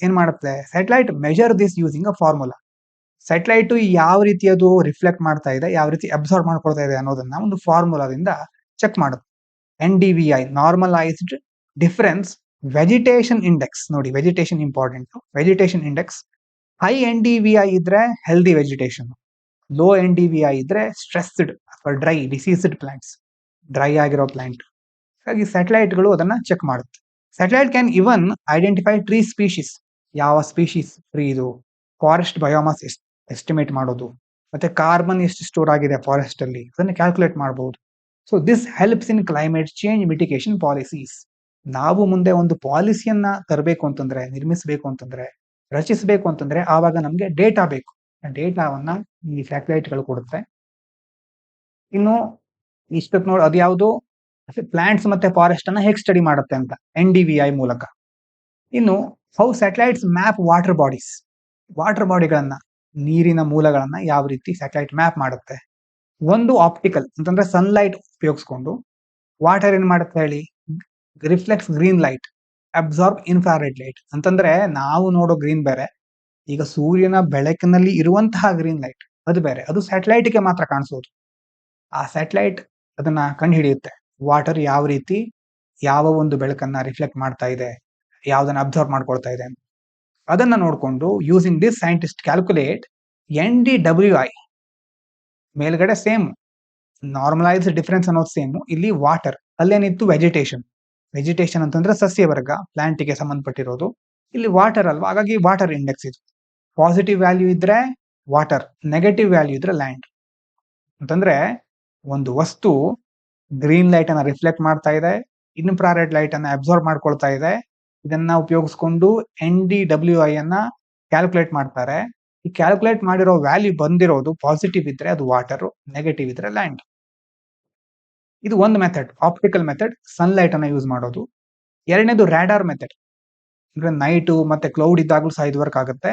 ಏನ್ ಮಾಡುತ್ತೆ, satellite measure this using a formula. Satellite ಯಾವ ರೀತಿ ಅದು ರಿಫ್ಲೆಕ್ಟ್ ಮಾಡ್ತಾ ಇದೆ, ಯಾವ ರೀತಿ ಅಬ್ಸಾರ್ಬ್ ಮಾಡ್ಕೊಳ್ತಾ ಇದೆ ಅನ್ನೋದನ್ನ ಒಂದು ಫಾರ್ಮುಲಾದಿಂದ ಚೆಕ್ ಮಾಡುತ್ತೆ. NDVI, normalised difference vegetation index ನೋಡಿ, vegetation important. Vegetation index high NDVI ಇದ್ರೆ ಹೆಲ್ದಿ ವೆಜಿಟೇಷನ್, ಲೋ NDVI ಇದ್ರೆ ಸ್ಟ್ರೆಸ್ಡ್ ಅಥವಾ ಡ್ರೈ ಡಿಸೀಸ್ಡ್ ಪ್ಲಾಂಟ್ಸ್, ಡ್ರೈ ಆಗಿರೋ ಪ್ಲಾಂಟ್. ಹಾಗಾಗಿ ಸ್ಯಾಟಲೈಟ್ಗಳು ಅದನ್ನ ಚೆಕ್ ಮಾಡುತ್ತೆ. Satellite can even identify tree species, ಯಾವ ಸ್ಪೀಶೀಸ್ ಟ್ರೀ ಇದು, ಫಾರೆಸ್ಟ್ ಬಯೋಮಾಸ್ ಎಸ್ಟಿಮೇಟ್ ಮಾಡೋದು, ಮತ್ತೆ ಕಾರ್ಬನ್ ಎಷ್ಟು ಸ್ಟೋರ್ ಆಗಿದೆ ಫಾರೆಸ್ಟ್ ಅಲ್ಲಿ ಅದನ್ನ ಕ್ಯಾಲ್ಕುಲೇಟ್ ಮಾಡಬಹುದು. So this helps in climate change mitigation policies. ನಾವು ಮುಂದೆ ಒಂದು ಪಾಲಿಸಿಯನ್ನ ತರಬೇಕು ಅಂತಂದ್ರೆ, ನಿರ್ಮಿಸಬೇಕು ಅಂತಂದ್ರೆ, ರಚಿಸಬೇಕು ಅಂತಂದ್ರೆ ಆವಾಗ ನಮ್ಗೆ ಡೇಟಾ ಬೇಕು. ಡೇಟಾವನ್ನ ಈ ಸ್ಯಾಟಲೈಟ್ಗಳು ಕೊಡುತ್ತೆ. ಇನ್ನು ಇಷ್ಟಕ್ಕೆ ನೋಡಿ ಅದ್ಯಾವುದು ಪ್ಲಾಂಟ್ಸ್ ಮತ್ತೆ ಫಾರೆಸ್ಟ್ ಅನ್ನ ಹೇಗೆ ಸ್ಟಡಿ ಮಾಡುತ್ತೆ ಅಂತ, NDVI ಮೂಲಕ. ಇನ್ನು how satellites map water bodies, water ಬಾಡಿಗಳನ್ನ, ನೀರಿನ ಮೂಲಗಳನ್ನ ಯಾವ ರೀತಿ ಸ್ಯಾಟಲೈಟ್ ಮ್ಯಾಪ್ ಮಾಡುತ್ತೆ. ಒಂದು ಆಪ್ಟಿಕಲ್ ಅಂತಂದ್ರೆ ಸನ್ಲೈಟ್ ಉಪಯೋಗಿಸ್ಕೊಂಡು ವಾಟರ್ ಏನ್ ಮಾಡುತ್ತೆ ಹೇಳಿ, reflects green light, absorb infrared light. ಅಂತಂದ್ರೆ ನಾವು ನೋಡೋ ಗ್ರೀನ್ ಬೇರೆ, ಈಗ ಸೂರ್ಯನ ಬೆಳಕಿನಲ್ಲಿ ಇರುವಂತಹ ಗ್ರೀನ್ ಲೈಟ್ ಅದು ಬೇರೆ, ಅದು ಸ್ಯಾಟಲೈಟ್ಗೆ ಮಾತ್ರ ಕಾಣಿಸೋದು. ಆ ಸ್ಯಾಟಲೈಟ್ ಅದನ್ನ ಕಂಡು ಹಿಡಿಯುತ್ತೆ, ವಾಟರ್ ಯಾವ ರೀತಿ ಯಾವ ಒಂದು ಬೆಳಕನ್ನ ರಿಫ್ಲೆಕ್ಟ್ ಮಾಡ್ತಾ ಇದೆ, ಯಾವ್ದನ್ನ ಅಬ್ಸರ್ವ್ ಮಾಡ್ಕೊಳ್ತಾ ಇದೆ. ಅದನ್ನ ನೋಡ್ಕೊಂಡು using this scientist calculate NDWI. ಮೇಲ್ಗಡೆ ಸೇಮ್ ನಾರ್ಮಲೈಸ್ ಡಿಫರೆನ್ಸ್ ಅನ್ನೋದು ಸೇಮ್, ಇಲ್ಲಿ ವಾಟರ್, ಅಲ್ಲೇನಿತ್ತು ವೆಜಿಟೇಷನ್. ವೆಜಿಟೇಷನ್ ಅಂತಂದ್ರೆ ಸಸ್ಯವರ್ಗ, ಪ್ಲಾಂಟಿಗೆ ಸಂಬಂಧಪಟ್ಟಿರೋದು. ಇಲ್ಲಿ ವಾಟರ್ ಅಲ್ವಾ, ಹಾಗಾಗಿ ವಾಟರ್ ಇಂಡೆಕ್ಸ್ ಇದು. ಪಾಸಿಟಿವ್ ವ್ಯಾಲ್ಯೂ ಇದ್ರೆ ವಾಟರ್, ನೆಗೆಟಿವ್ ವ್ಯಾಲ್ಯೂ ಇದ್ರೆ ಲ್ಯಾಂಡ್. ಅಂತಂದ್ರೆ ಒಂದು ವಸ್ತು ಗ್ರೀನ್ ಲೈಟ್ ಅನ್ನ ರಿಫ್ಲೆಕ್ಟ್ ಮಾಡ್ತಾ ಇದೆ, ಇನ್ಫ್ರಾರೆಡ್ ಲೈಟ್ ಅನ್ನ ಅಬ್ಸಾರ್ಬ್ ಮಾಡ್ಕೊಳ್ತಾ ಇದೆ. ಇದನ್ನ ಉಪಯೋಗಿಸ್ಕೊಂಡು NDWI ಅನ್ನ ಕ್ಯಾಲ್ಕುಲೇಟ್ ಮಾಡ್ತಾರೆ. ಈ ಕ್ಯಾಲ್ಕುಲೇಟ್ ಮಾಡಿರೋ ವ್ಯಾಲ್ಯೂ ಬಂದಿರೋದು ಪಾಸಿಟಿವ್ ಇದ್ರೆ ಅದು ವಾಟರ್, ನೆಗೆಟಿವ್ ಇದ್ರೆ ಲ್ಯಾಂಡ್. ಇದು ಒಂದು ಮೆಥಡ್, ಆಪ್ಟಿಕಲ್ ಮೆಥಡ್, ಸನ್ಲೈಟ್ ಅನ್ನ ಯೂಸ್ ಮಾಡೋದು. ಎರಡನೇದು ರಾಡಾರ್ ಮೆಥಡ್, ಅಂದ್ರೆ ನೈಟ್ ಮತ್ತೆ ಕ್ಲೌಡ್ ಇದ್ದಾಗಲೂ ಸಹ ಇದು ವರ್ಕ್ ಆಗುತ್ತೆ.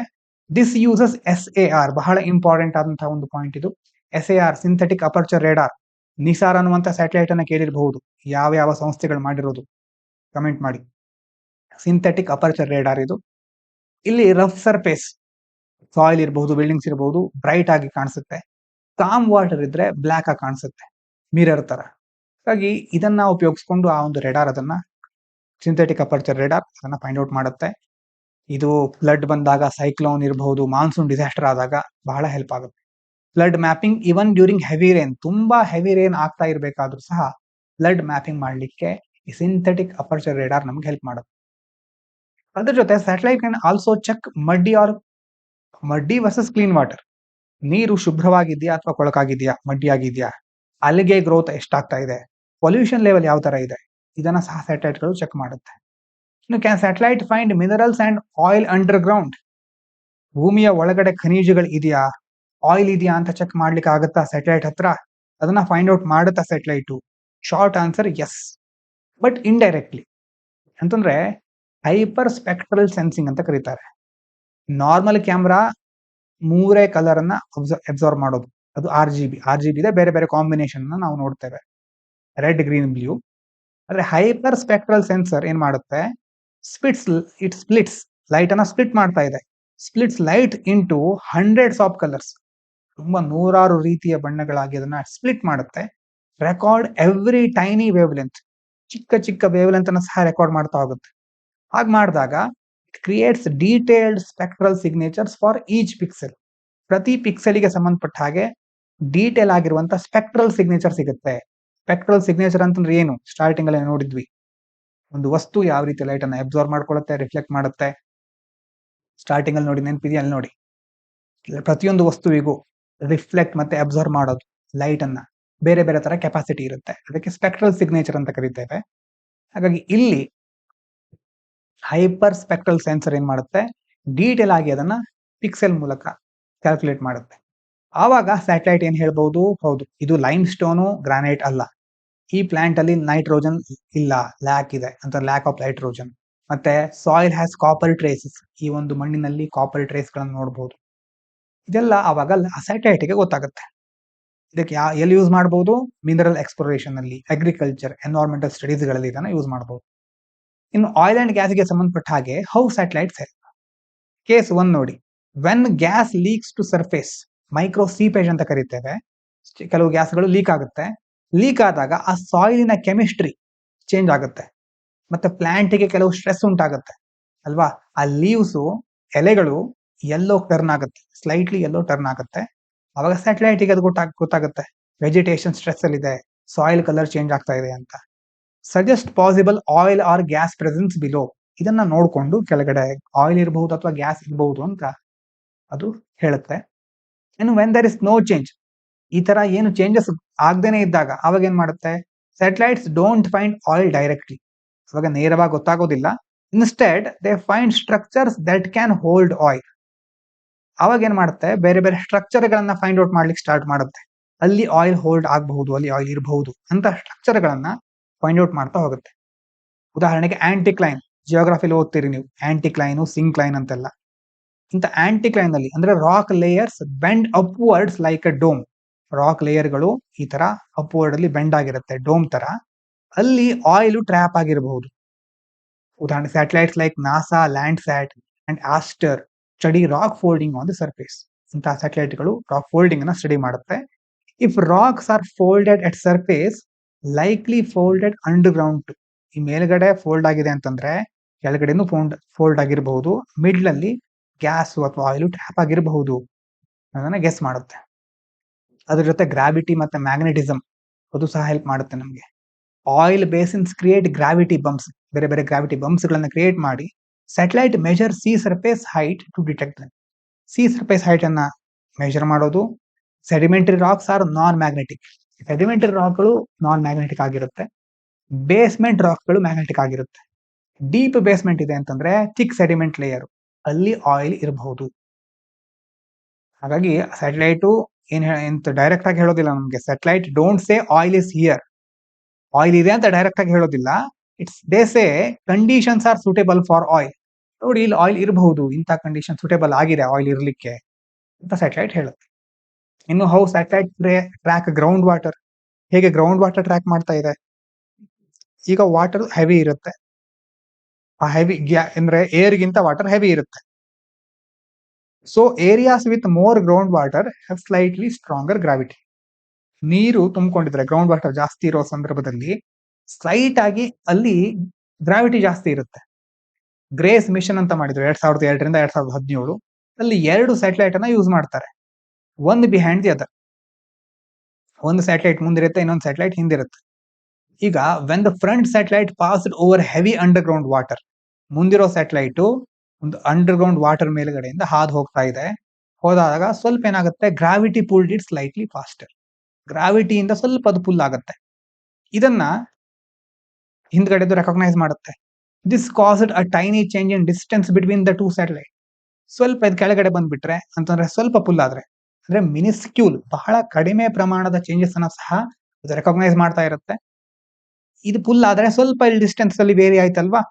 ದಿಸ್ ಯೂಸಸ್ SAR, ಬಹಳ ಇಂಪಾರ್ಟೆಂಟ್ ಆದಂತಹ ಒಂದು ಪಾಯಿಂಟ್ ಇದು. SAR synthetic aperture radar. Nisar ಅನ್ನುವಂತ ಸ್ಯಾಟಲೈಟ್ ಅನ್ನ ಕೇಳಿರಬಹುದು, ಯಾವ ಯಾವ ಸಂಸ್ಥೆಗಳು ಮಾಡಿರೋದು ಕಮೆಂಟ್ ಮಾಡಿ. ಸಿಂಥೆಟಿಕ್ ಅಪರ್ಚರ್ ರೇಡಾರ್ ಇದು. ಇಲ್ಲಿ ರಫ್ ಸರ್ಫೇಸ್, ಸಾಯಿಲ್ ಇರಬಹುದು, ಬಿಲ್ಡಿಂಗ್ಸ್ ಇರಬಹುದು, ಬ್ರೈಟ್ ಆಗಿ ಕಾಣಿಸುತ್ತೆ. ಕಾಮ್ ವಾಟರ್ ಇದ್ರೆ ಬ್ಲಾಕ್ ಆಗಿ ಕಾಣಿಸುತ್ತೆ, ಮಿರರ್ ತರ. ಹಾಗಾಗಿ ಇದನ್ನ ಉಪಯೋಗಿಸ್ಕೊಂಡು ಆ ಒಂದು ರೇಡಾರ್, ಅದನ್ನ ಸಿಂಥೆಟಿಕ್ ಅಪರ್ಚರ್ ರೇಡಾರ್ ಅದನ್ನ ಫೈಂಡ್ ಔಟ್ ಮಾಡುತ್ತೆ. ಇದು ಫ್ಲಡ್ ಬಂದಾಗ, ಸೈಕ್ಲೋನ್ ಇರಬಹುದು, ಮಾನ್ಸೂನ್ ಡಿಸಾಸ್ಟರ್ ಆದಾಗ ಬಹಳ ಹೆಲ್ಪ್ ಆಗುತ್ತೆ. Flood mapping even during heavy rain, ತುಂಬಾ ಹೆವಿ ರೇನ್ ಆಗ್ತಾ ಇರಬೇಕಾದ್ರೂ ಸಹ ಫ್ಲಡ್ ಮ್ಯಾಪಿಂಗ್ ಮಾಡಲಿಕ್ಕೆ ಈ ಸಿಂಥೆಟಿಕ್ ಅಪರ್ಚರ್ ರೇಡಾರ್ ನಮ್ಗೆ ಹೆಲ್ಪ್ ಮಾಡುತ್ತೆ. ಅದ್ರ ಜೊತೆ satellite can also check muddy versus clean water. ನೀರು ಶುಭ್ರವಾಗಿದೆಯಾ ಅಥವಾ ಕೊಳಕಾಗಿದೆಯಾ, ಮಡ್ಡಿಯಾಗಿದೆಯಾ, ಅಲ್ಲಿಗೆ ಗ್ರೋತ್ ಎಷ್ಟಾಗ್ತಾ ಇದೆ, ಪೊಲ್ಯೂಷನ್ ಲೆವೆಲ್ ಯಾವ ತರ ಇದೆ, ಇದನ್ನ ಸಹ ಸ್ಯಾಟಲೈಟ್ಗಳು ಚೆಕ್ ಮಾಡುತ್ತೆ. ಇನ್ನು can satellite find minerals and oil under ground, ಭೂಮಿಯ ಒಳಗಡೆ ಖನಿಜಗಳು ಇದೆಯಾ, ಆಯಿಲ್ ಇದೆಯಾ ಅಂತ ಚೆಕ್ ಮಾಡ್ಲಿಕ್ಕೆ ಆಗುತ್ತಾ ಸ್ಯಾಟಲೈಟ್ ಹತ್ರ, ಅದನ್ನ ಫೈಂಡ್ ಔಟ್ ಮಾಡುತ್ತಾ satellite. Short answer yes, but indirectly. ಅಂತಂದ್ರೆ ಹೈಪರ್ ಸ್ಪೆಕ್ಟ್ರಲ್ ಸೆನ್ಸಿಂಗ್ ಅಂತ ಕರೀತಾರೆ. ನಾರ್ಮಲ್ ಕ್ಯಾಮ್ರಾ ಮೂರೇ ಕಲರ್ ಅನ್ನ ಅಬ್ಸರ್ವ್ ಮಾಡೋದು, ಅದು RGB ಇದೆ, ಬೇರೆ ಬೇರೆ ಕಾಂಬಿನೇಷನ್ ನಾವು ನೋಡ್ತೇವೆ, ರೆಡ್, ಗ್ರೀನ್, ಬ್ಲೂ. ಆದ್ರೆ ಹೈಪರ್ ಸ್ಪೆಕ್ಟ್ರಲ್ ಸೆನ್ಸರ್ ಏನ್ ಮಾಡುತ್ತೆ, ಸ್ಪ್ಲಿಟ್ಸ್ ಲೈಟ್ ಅನ್ನ ಸ್ಪ್ಲಿಟ್ ಮಾಡ್ತಾ ಇದೆ. Splits light into hundreds of colours, ತುಂಬಾ ನೂರಾರು ರೀತಿಯ ಬಣ್ಣಗಳಾಗಿ ಅದನ್ನ ಸ್ಪ್ಲಿಟ್ ಮಾಡುತ್ತೆ. Record every tiny wavelength, ಚಿಕ್ಕ ಚಿಕ್ಕ ವೇವ್ ಲೆಂತ್ ಅನ್ನ ಸಹ ರೆಕಾರ್ಡ್ ಮಾಡ್ತಾ ಹೋಗುತ್ತೆ. ಹಾಗೆ ಮಾಡಿದಾಗ it creates detailed spectral signatures for each pixel. ಪ್ರತಿ ಪಿಕ್ಸೆಲ್ಗೆ ಸಂಬಂಧಪಟ್ಟ ಹಾಗೆ ಡೀಟೇಲ್ ಆಗಿರುವಂತ ಸ್ಪೆಕ್ಟ್ರಲ್ ಸಿಗ್ನೇಚರ್ ಸಿಗುತ್ತೆ. ಸ್ಪೆಕ್ಟ್ರಲ್ ಸಿಗ್ನೇಚರ್ ಅಂತಂದ್ರೆ ಏನು, ಸ್ಟಾರ್ಟಿಂಗ್ ಅಲ್ಲಿ ನೋಡಿದ್ವಿ, ಒಂದು ವಸ್ತು ಯಾವ ರೀತಿ ಲೈಟ್ ಅನ್ನ ಅಬ್ಸರ್ವ್ ಮಾಡ್ಕೊಳ್ಳುತ್ತೆ, ರಿಫ್ಲೆಕ್ಟ್ ಮಾಡುತ್ತೆ. ಸ್ಟಾರ್ಟಿಂಗ್ ಅಲ್ಲಿ ನೋಡಿ, ನೆನಪಿದೆಯಾ, ಅಲ್ಲಿ ನೋಡಿ, ಪ್ರತಿಯೊಂದು ವಸ್ತುವಿಗೂ ರಿಫ್ಲೆಕ್ಟ್ ಮತ್ತೆ ಅಬ್ಸರ್ವ್ ಮಾಡೋದು ಲೈಟ್ ಅನ್ನ ಬೇರೆ ಬೇರೆ ತರ ಕೆಪಾಸಿಟಿ ಇರುತ್ತೆ, ಅದಕ್ಕೆ ಸ್ಪೆಕ್ಟ್ರಲ್ ಸಿಗ್ನೇಚರ್ ಅಂತ ಕರೀತೇವೆ. ಹಾಗಾಗಿ ಇಲ್ಲಿ ಹೈಪರ್ ಸ್ಪೆಕ್ಟ್ರಲ್ ಸೆನ್ಸರ್ ಏನ್ ಮಾಡುತ್ತೆ, ಡೀಟೇಲ್ ಆಗಿ ಅದನ್ನ ಪಿಕ್ಸೆಲ್ ಮೂಲಕ ಕ್ಯಾಲ್ಕುಲೇಟ್ ಮಾಡುತ್ತೆ. ಆವಾಗ ಸ್ಯಾಟಲೈಟ್ ಏನ್ ಹೇಳ್ಬಹುದು, ಹೌದು ಇದು ಲೈಮ್ ಸ್ಟೋನು ಗ್ರಾನೈಟ್ ಅಲ್ಲ, ಈ ಪ್ಲಾಂಟ್ ಅಲ್ಲಿ ನೈಟ್ರೋಜನ್ ಇಲ್ಲ, ಲ್ಯಾಕ್ ಇದೆ ಅಂತ, ಲ್ಯಾಕ್ ಆಫ್ ನೈಟ್ರೋಜನ್. ಮತ್ತೆ ಸಾಯಿಲ್ ಹ್ಯಾಸ್ ಕಾಪರ್ ಟ್ರೇಸಸ್, ಈ ಒಂದು ಮಣ್ಣಿನಲ್ಲಿ ಕಾಪರ್ ಟ್ರೇಸ್ ಗಳನ್ನು ನೋಡಬಹುದು. ಇದೆಲ್ಲ ಆವಾಗ ಸ್ಯಾಟಲೈಟ್ಗೆ ಗೊತ್ತಾಗುತ್ತೆ. ಇದಕ್ಕೆ ಎಲ್ಲಿ ಯೂಸ್ ಮಾಡಬಹುದು, ಮಿನರಲ್ ಎಕ್ಸ್ಪ್ಲೋರೇಷನ್ ಅಲ್ಲಿ, ಅಗ್ರಿಕಲ್ಚರ್, ಎನ್ವೈರನ್ಮೆಂಟಲ್ ಸ್ಟಡೀಸ್ ಗಳಲ್ಲಿ ಇದನ್ನ ಯೂಸ್ ಮಾಡಬಹುದು. ಇನ್ನು ಆಯಿಲ್ ಅಂಡ್ ಗ್ಯಾಸ್ಗೆ ಸಂಬಂಧಪಟ್ಟ ಹಾಗೆ ಹೌ ಸ್ಯಾಟಲೈಟ್ಸ್ ಹೆಲ್ಪ್. ಕೇಸ್ 1 ನೋಡಿ, when gas leaks to surface, micro seepage ಅಂತ ಕರೀತೇವೆ. ಕೆಲವು ಗ್ಯಾಸ್ಗಳು ಲೀಕ್ ಆಗುತ್ತೆ. ಲೀಕ್ ಆದಾಗ ಆ ಸಾಯಿಲಿನ ಕೆಮಿಸ್ಟ್ರಿ ಚೇಂಜ್ ಆಗುತ್ತೆ. ಮತ್ತೆ ಪ್ಲಾಂಟ್ಗೆ ಕೆಲವು ಸ್ಟ್ರೆಸ್ ಉಂಟಾಗುತ್ತೆ ಅಲ್ವಾ. ಆ ಲೀವ್ಸ್ ಎಲೆಗಳು ಯೆಲ್ಲೋ ಟರ್ನ್ ಆಗುತ್ತೆ, ಸ್ಲೈಟ್ಲಿ ಯೆಲ್ಲೋ ಟರ್ನ್ ಆಗುತ್ತೆ. ಅವಾಗ ಸ್ಯಾಟಲೈಟ್ಗೆ ಅದು ಗೊತ್ತಾಗುತ್ತೆ ವೆಜಿಟೇಷನ್ ಸ್ಟ್ರೆಸ್ ಅಲ್ಲಿ ಇದೆ, ಸಾಯಿಲ್ ಕಲರ್ ಚೇಂಜ್ ಆಗ್ತಾ ಇದೆ ಅಂತ. Suggest possible oil or gas presence below, ಇದನ್ನ ನೋಡ್ಕೊಂಡು ಕೆಳಗಡೆ ಆಯಿಲ್ ಇರಬಹುದು ಅಥವಾ ಗ್ಯಾಸ್ ಇರಬಹುದು ಅಂತ ಅದು ಹೇಳುತ್ತೆ. ಇನ್ನು when there is no change, ಈ ತರ ಏನು ಚೇಂಜಸ್ ಆಗದೇನೆ ಇದ್ದಾಗ ಅವಾಗ ಏನ್ ಮಾಡುತ್ತೆ, satellites don't find oil directly, ಅವಾಗ ನೇರವಾಗಿ ಗೊತ್ತಾಗೋದಿಲ್ಲ. Instead they find structures that can hold oil, ಅವಾಗ ಏನ್ ಮಾಡುತ್ತೆ, ಬೇರೆ ಬೇರೆ ಸ್ಟ್ರಕ್ಚರ್ ಗಳನ್ನ ಫೈಂಡ್ ಔಟ್ ಮಾಡ್ಲಿಕ್ಕೆ ಸ್ಟಾರ್ಟ್ ಮಾಡುತ್ತೆ. ಅಲ್ಲಿ ಆಯಿಲ್ ಹೋಲ್ಡ್ ಆಗಬಹುದು, ಅಲ್ಲಿ ಆಯಿಲ್ ಇರಬಹುದು ಅಂತ ಸ್ಟ್ರಕ್ಚರ್ ಗಳನ್ನ ಫೈಂಡ್ ಔಟ್ ಮಾಡ್ತಾ ಹೋಗುತ್ತೆ. ಉದಾಹರಣೆಗೆ ಆಂಟಿಕ್ಲೈನ್, ಜಿಯೋಗ್ರಫಿಲಿ ಓದ್ತೀರಿ ನೀವು, ಆಂಟಿಕ್ಲೈನು ಸಿಂಕ್ಲೈನ್ ಅಂತೆಲ್ಲ. ಇಂಥ ಆಂಟಿಕ್ಲೈನ್ ಅಲ್ಲಿ ಅಂದ್ರೆ rock layers bend upwards like a dome, rock ಲೇಯರ್ಗಳು ಈ ತರ ಅಪ್ವರ್ಡ್ ಅಲ್ಲಿ ಬೆಂಡ್ ಆಗಿರುತ್ತೆ ಡೋಮ್ ತರ, ಅಲ್ಲಿ ಆಯಿಲ್ ಟ್ರ್ಯಾಪ್ ಆಗಿರಬಹುದು. ಉದಾಹರಣೆ satellites like NASA, Landsat and ASTER study rock folding on the surface. ಇಂತಹ ಸ್ಯಾಟಲೈಟ್ಗಳು ರಾಕ್ ಫೋಲ್ಡಿಂಗ್ ಅನ್ನ ಸ್ಟಡಿ ಮಾಡುತ್ತೆ. If rocks are folded at surface likely folded underground too, ಈ ಮೇಲ್ಗಡೆ ಫೋಲ್ಡ್ ಆಗಿದೆ ಅಂತಂದ್ರೆ ಕೆಳಗಡೆನೂ ಫೋಲ್ಡ್ ಆಗಿರಬಹುದು, ಮಿಡ್ಲ್ ಅಲ್ಲಿ ಗ್ಯಾಸ್ ಅಥವಾ ಆಯಿಲ್ ಟ್ರ್ಯಾಪ್ ಆಗಿರಬಹುದು ಅದನ್ನ ಗೆಸ್ ಮಾಡುತ್ತೆ. ಅದ್ರ ಜೊತೆ ಗ್ರಾವಿಟಿ ಮತ್ತೆ ಮ್ಯಾಗ್ನೆಟಿಸಮ್ ಅದು ಸಹ ಹೆಲ್ಪ್ ಮಾಡುತ್ತೆ ನಮಗೆ. Oil basins create gravity bumps, ಬೇರೆ ಬೇರೆ ಗ್ರಾವಿಟಿ ಬಂಪ್ಸ್ ಗಳನ್ನ ಕ್ರಿಯೇಟ್ ಮಾಡಿ satellite measure sea surface height to detect them. Sea surface height ಅನ್ನ ಮೆಜರ್ ಮಾಡೋದು. Sedimentary rocks are non magnetic, sedimentary ರಾಕ್ಗಳು ನಾನ್ ಮ್ಯಾಗ್ನೆಟಿಕ್ ಆಗಿರುತ್ತೆ, ಬೇಸ್ಮೆಂಟ್ ರಾಕ್ಗಳು ಮ್ಯಾಗ್ನೆಟಿಕ್ ಆಗಿರುತ್ತೆ. ಡೀಪ್ ಬೇಸ್ಮೆಂಟ್ ಇದೆ ಅಂತಂದ್ರೆ ಥಿಕ್ ಸೆಡಿಮೆಂಟ್ ಲೇಯರ್, ಅಲ್ಲಿ ಆಯಿಲ್ ಇರಬಹುದು. ಹಾಗಾಗಿ ಸ್ಯಾಟಲೈಟು ಎಂತ ಡೈರೆಕ್ಟ್ ಆಗಿ ಹೇಳೋದಿಲ್ಲ ನಮ್ಗೆ, satellite don't say oil is here, oil ಇದೆ ಅಂತ ಡೈರೆಕ್ಟ್ ಆಗಿ ಹೇಳೋದಿಲ್ಲ. It's they say conditions are suitable for oil, ನೋಡಿ ಇಲ್ಲಿ ಆಯಿಲ್ ಇರಬಹುದು, ಇಂಥ ಕಂಡೀಷನ್ ಸೂಟೇಬಲ್ ಆಗಿದೆ ಆಯಿಲ್ ಇರ್ಲಿಕ್ಕೆ ಅಂತ ಸ್ಯಾಟಲೈಟ್ ಹೇಳುತ್ತೆ. ಇನ್ನು how satellite track ground water, ಹೇಗೆ ಗ್ರೌಂಡ್ ವಾಟರ್ ಟ್ರ್ಯಾಕ್ ಮಾಡ್ತಾ ಇದೆ. ಈಗ ವಾಟರ್ ಹೆವಿ ಇರುತ್ತೆ, ಆ ಹೆವಿ ಅಂದ್ರೆ ಏರ್ ಗಿಂತ ವಾಟರ್ ಹೆವಿ ಇರುತ್ತೆ. So areas with more ground water have slightly stronger gravity. ನೀರು ತುಂಬಿಕೊಂಡಿದ್ರೆ ಗ್ರೌಂಡ್ ವಾಟರ್ ಜಾಸ್ತಿ ಇರೋ ಸಂದರ್ಭದಲ್ಲಿ ಸ್ಲೈಟ್ ಆಗಿ ಅಲ್ಲಿ ಗ್ರಾವಿಟಿ ಜಾಸ್ತಿ ಇರುತ್ತೆ. ಗ್ರೇಸ್ ಮಿಷನ್ ಅಂತ ಮಾಡಿದ್ರು 2002ರಿಂದ 2017, ಅಲ್ಲಿ 2 ಸ್ಯಾಟಲೈಟ್ ಅನ್ನ ಯೂಸ್ ಮಾಡ್ತಾರೆ, ಒಂದು ಬಿಹೈಂಡ್ ದಿ ಅದರ್. ಒಂದು ಸ್ಯಾಟಲೈಟ್ ಮುಂದಿರುತ್ತೆ, ಇನ್ನೊಂದು ಸ್ಯಾಟಲೈಟ್ ಹಿಂದಿರುತ್ತೆ. ಈಗ when the front satellite passed over heavy underground water, ಮುಂದಿರೋ ಸ್ಯಾಟಲೈಟ್ ಒಂದು ಅಂಡರ್ ಗ್ರೌಂಡ್ ವಾಟರ್ ಮೇಲ್ಗಡೆಯಿಂದ ಹಾದು ಹೋಗ್ತಾ ಇದೆ, ಹೋದಾಗ ಸ್ವಲ್ಪ ಏನಾಗುತ್ತೆ, gravity pulled it slightly faster, ಗ್ರಾವಿಟಿಯಿಂದ ಸ್ವಲ್ಪ ಅದು ಪುಲ್ ಆಗುತ್ತೆ. ಇದನ್ನ ಹಿಂದ್ಗಡೆದು ರೆಕಗ್ನೈಸ್ ಮಾಡುತ್ತೆ. This caused a tiny change in distance between the 2 satellite. ಸ್ವಲ್ಪ ಇದು ಕೆಳಗಡೆ ಬಂದ್ಬಿಟ್ರೆ ಅಂತಂದ್ರೆ ಸ್ವಲ್ಪ ಪುಲ್ ಆದ್ರೆ, ಅಂದ್ರೆ ಮಿನಿಸ್ಕ್ಯೂಲ್ ಬಹಳ ಕಡಿಮೆ ಪ್ರಮಾಣದ ಚೇಂಜಸ್ ಅನ್ನ ಸಹ ಅದು ರೆಕಗ್ನೈಸ್ ಮಾಡ್ತಾ ಇರುತ್ತೆ. ಇದು ಪುಲ್ ಆದ್ರೆ ಸ್ವಲ್ಪ ಇಲ್ಲಿ ಡಿಸ್ಟೆನ್ಸ್ ಅಲ್ಲಿ ವೇರಿ ಆಯ್ತಲ್ವಾ.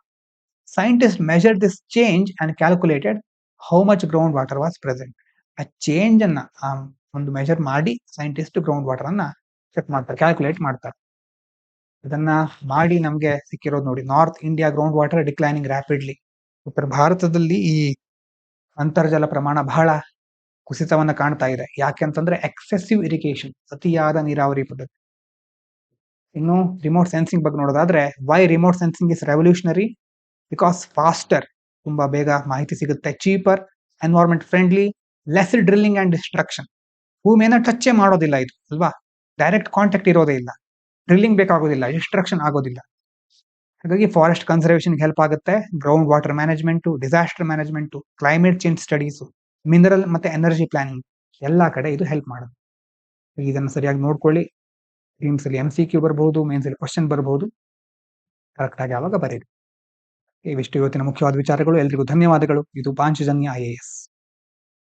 Scientist measured this change and calculated how much ground water was present. ಆ ಚೇಂಜ್ ಅನ್ನ ಒಂದು ಮೆಜರ್ ಮಾಡಿ ಸೈಂಟಿಸ್ಟ್ ಗ್ರೌಂಡ್ ವಾಟರ್ ಅನ್ನ ಚೆಕ್ ಮಾಡ್ತಾರೆ, ಕ್ಯಾಲ್ಕುಲೇಟ್ ಮಾಡ್ತಾರೆ. ಇದನ್ನ ಮಾಡಿ ನಮ್ಗೆ ಸಿಕ್ಕಿರೋದು ನೋಡಿ, north India ground water declining rapidly. ಉತ್ತರ ಭಾರತದಲ್ಲಿ ಈ ಅಂತರ್ಜಲ ಪ್ರಮಾಣ ಬಹಳ ಕುಸಿತವನ್ನ ಕಾಣ್ತಾ ಇದೆ. ಯಾಕೆ ಅಂತಂದ್ರೆ ಎಕ್ಸೆಸಿವ್ ಇರಿಗೇಷನ್, ಅತಿಯಾದ ನೀರಾವರಿ ಪದ್ಧತಿ. ಇನ್ನು ರಿಮೋಟ್ ಸೆನ್ಸಿಂಗ್ ಬಗ್ಗೆ ನೋಡೋದಾದ್ರೆ, why remote sensing is revolutionary, because faster, ತುಂಬಾ ಬೇಗ ಮಾಹಿತಿ ಸಿಗುತ್ತೆ, cheaper, environment friendly, less drilling and destruction. ಭೂಮಿಯನ್ನ ಟಚ್ಚೇ ಮಾಡೋದಿಲ್ಲ ಇದು ಅಲ್ವಾ, ಡೈರೆಕ್ಟ್ ಕಾಂಟ್ಯಾಕ್ಟ್ ಇರೋದೇ ಇಲ್ಲ, ಡ್ರಿಲ್ಲಿಂಗ್ ಬೇಕಾಗೋದಿಲ್ಲ, ಡಿಸ್ಟ್ರಕ್ಷನ್ ಆಗೋದಿಲ್ಲ. ಹಾಗಾಗಿ ಫಾರೆಸ್ಟ್ ಕನ್ಸರ್ವೇಷನ್ ಹೆಲ್ಪ್ ಆಗುತ್ತೆ, ground water management, disaster management, climate change studies, mineral ಮತ್ತೆ ಎನರ್ಜಿ ಪ್ಲಾನಿಂಗ್ ಎಲ್ಲಾ ಕಡೆ ಇದು ಹೆಲ್ಪ್ ಮಾಡುತ್ತೆ. ಇದನ್ನ ಸರಿಯಾಗಿ ನೋಡ್ಕೊಳ್ಳಿ. ಟೀಮ್ಸ್ ಅಲ್ಲಿ MCQ ಬರಬಹುದು, ಮೇನ್ಸ್ ಅಲ್ಲಿ ಕ್ವಶನ್ ಬರಬಹುದು, ಕರೆಕ್ಟ್ ಆಗಿ ಯಾವಾಗ ಬರೀರಿ. ಇವಿಷ್ಟು ಇವತ್ತಿನ ಮುಖ್ಯವಾದ ವಿಚಾರಗಳು. ಎಲ್ರಿಗೂ ಧನ್ಯವಾದಗಳು. ಇದು ಪಾಂಚಜನ್ಯ IAS.